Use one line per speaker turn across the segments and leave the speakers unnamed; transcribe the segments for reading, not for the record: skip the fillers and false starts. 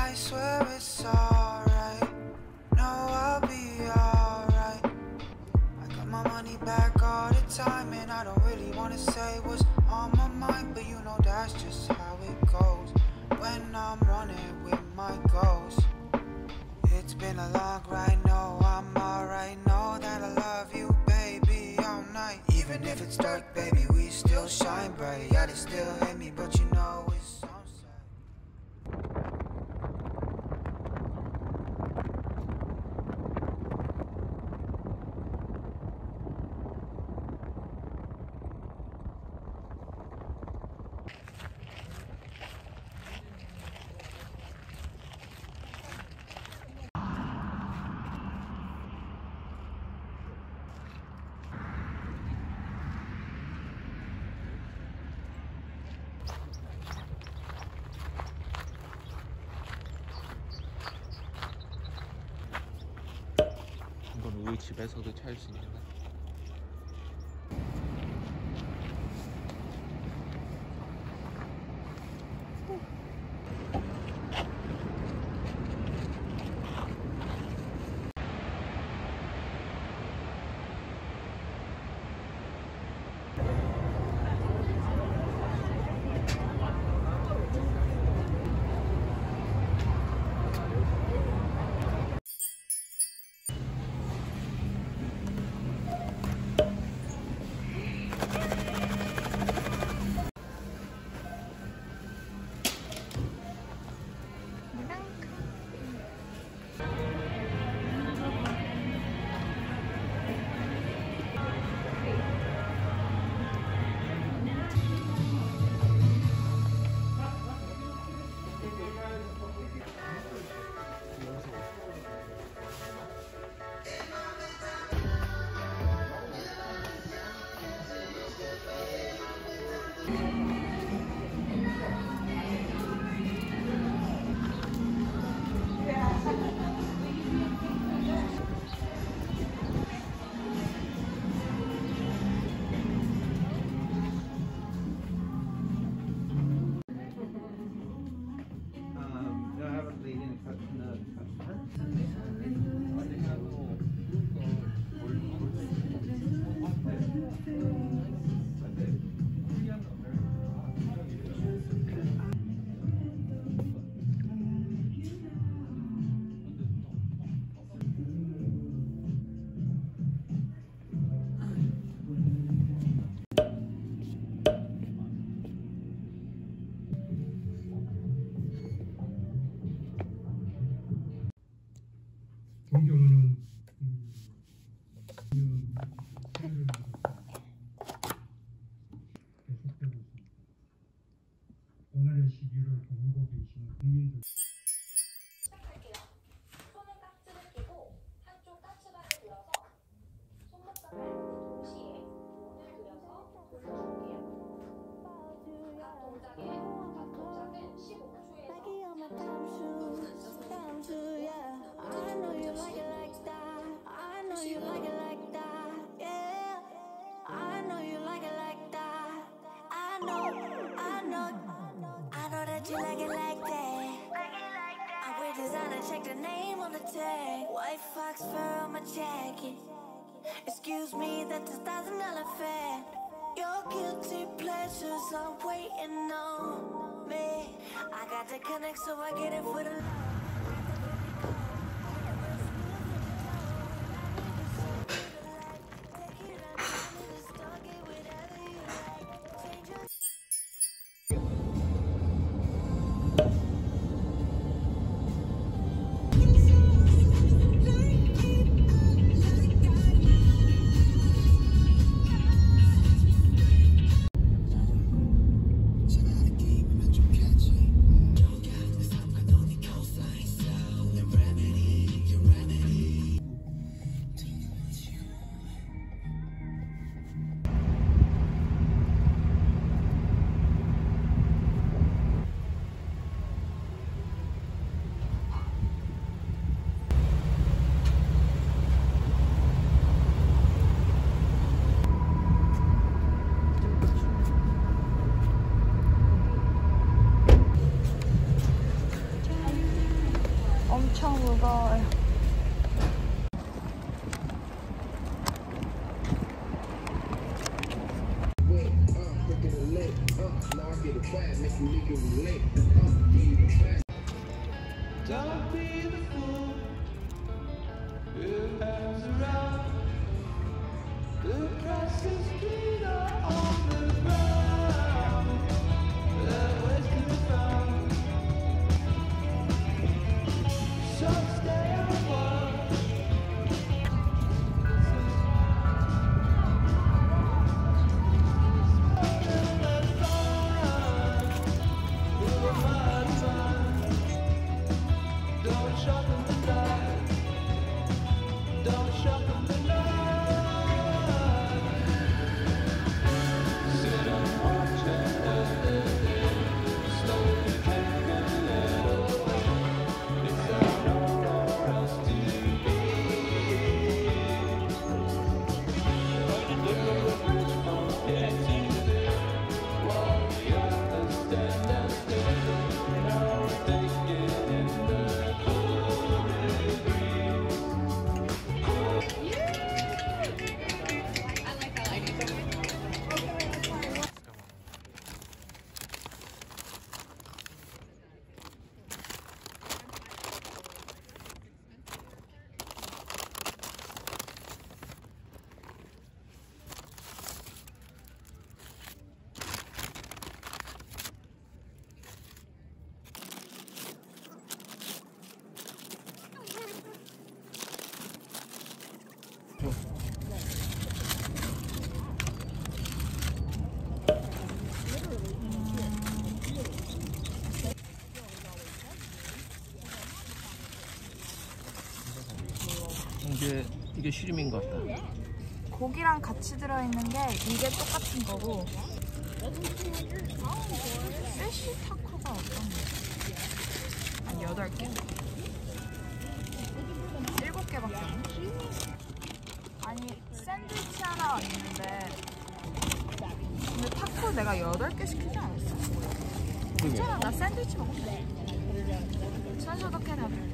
I swear it's alright. No, I'll be alright. I got my money back all the time, and I don't really wanna say what's on my mind, but you know that's just how it goes when I'm running with my goals. It's been a long ride, no, I'm alright. Know that I love you, baby, all night. Even if it's dark, baby, we still shine bright. Yeah, they still hate me, but you know it's on sight.
이건 우리 집에서도 찰 수 있는 거.
동경은 계속되고 있습니다. 오늘의 시기를 보고 계신 국민들.
시작할게요. 손에 깍지를 끼고 한쪽 까치발을 들어서 손목과 발목을 동시에 원을 그려서 돌려줄게요. 각 동작은 15초에서
You like it like that. I wear designer, check the name on the tag. White fox fur on my jacket. Excuse me, that's $1,000 fare. Your guilty pleasures are waiting on me. I got the connect, so I get it for the love.
Tonight a game and I'm catchy. Don't got this, I'm gonna cosign.
엄청 무거워요.
Don't be the fool who hangs around the crosses street or on the ground. The ways can be found. So stay a while. Don't shop in the night. Don't shop in the night. Sit and watch it as the day slowly drifting away. Is there nowhere else to be? Look at the bridge from getting there, while the others stand and stare. Now thinking in the cool breeze.
이게 쉬림인 것 같다.
고기랑 같이 들어있는 게 이게 똑같은 거고. 피쉬 타코가 어떤 거지? 한 8개? 7개밖에 없네. 아니 샌드위치 하나 있는데 근데 타코 내가 8개 시키지 않았어? 괜찮아, 나 샌드위치 먹을래. 손 소독해 다들.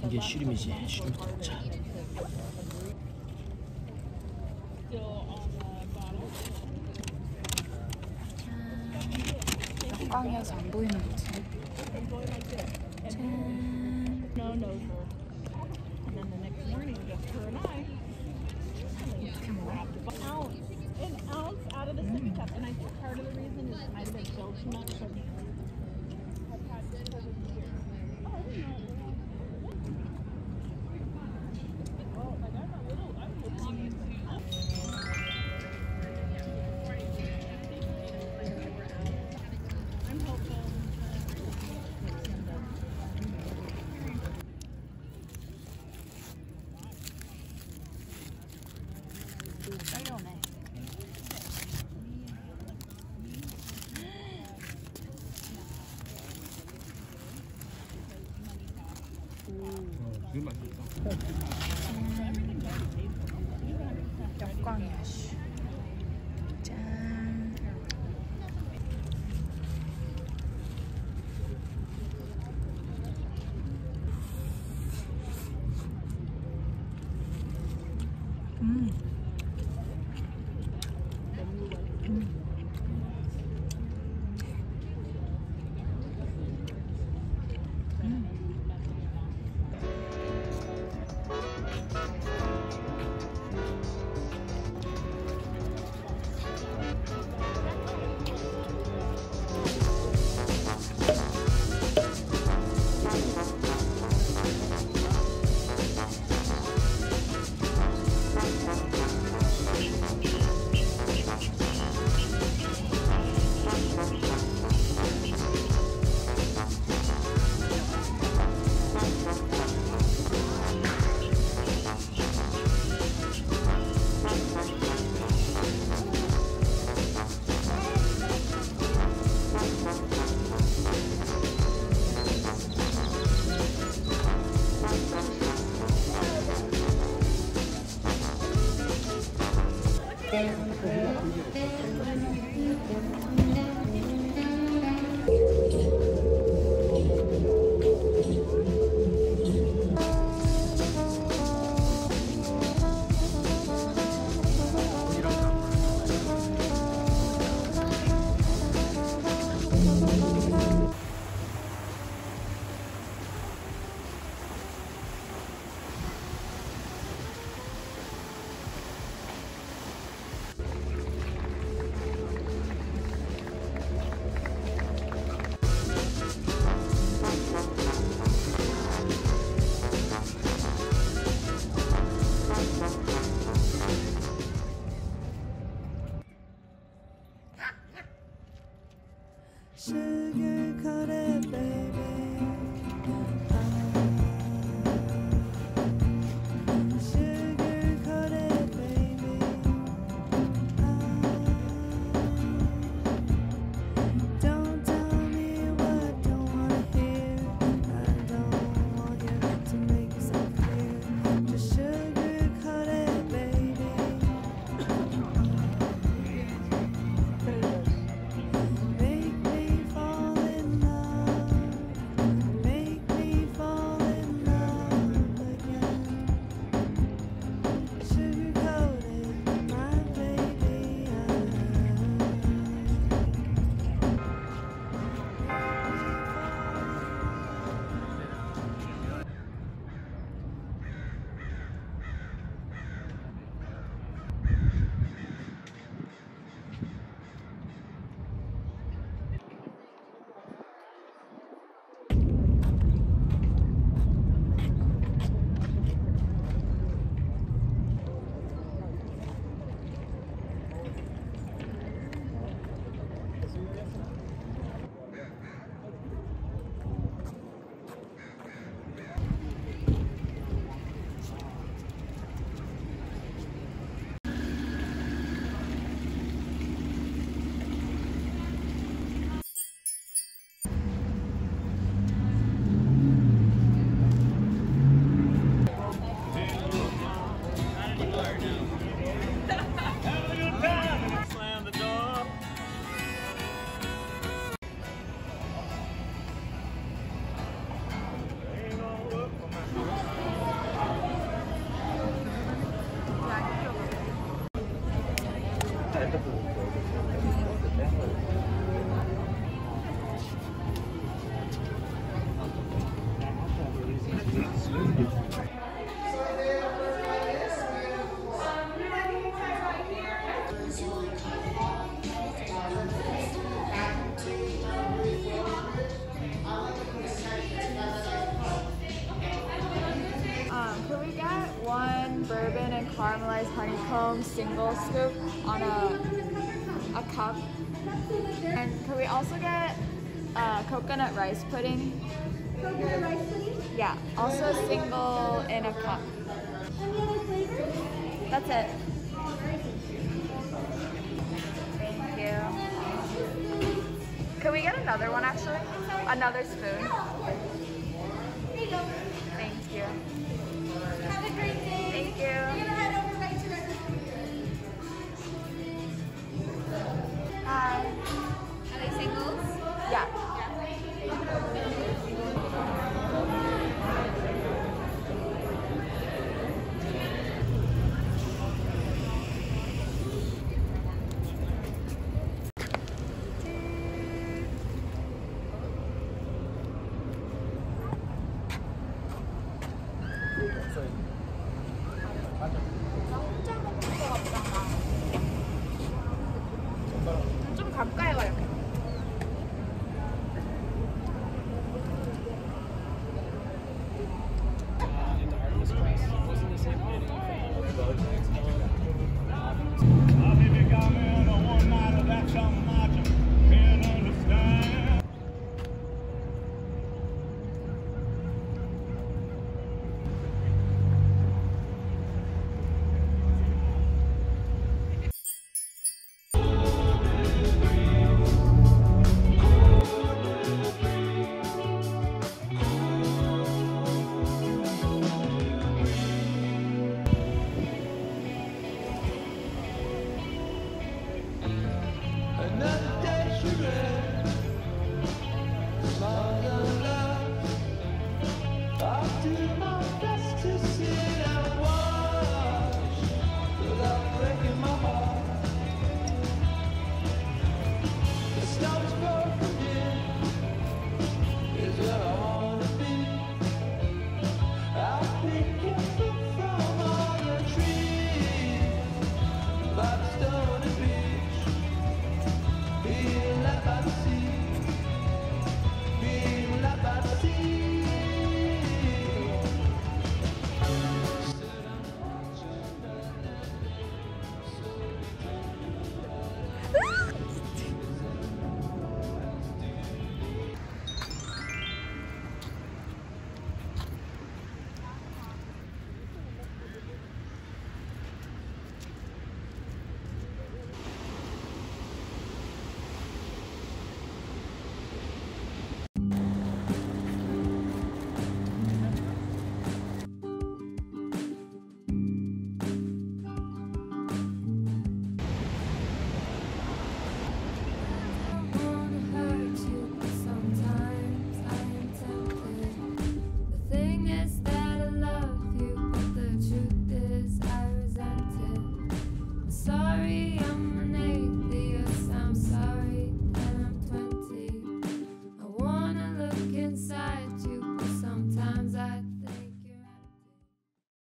이게 쉬림이지. 쉬림 도착.
역광이어서 안 보이는 거지. 짠. 이렇게 먹어? 빨려오네.
되게 맛있다.
역광이야. 씨. 짠.
Sugar coated, baby. Sugar coated, baby. Don't tell me what I don't wanna hear. I don't want you to make yourself clear. Just sugar coated, baby. Make me fall in love. Make me fall in love again. Sugar coated, my baby.
Slam the door.
Could we get one bourbon and caramelized honeycomb single scoop on a cup? And could we also get coconut rice pudding?
Coconut rice pudding?
Yeah, also single in a cup.
Any other flavors?
That's it. Thank you. Could we get another one actually? Another spoon?
Here you go.
Thank you.
Have a great day.
Thank you.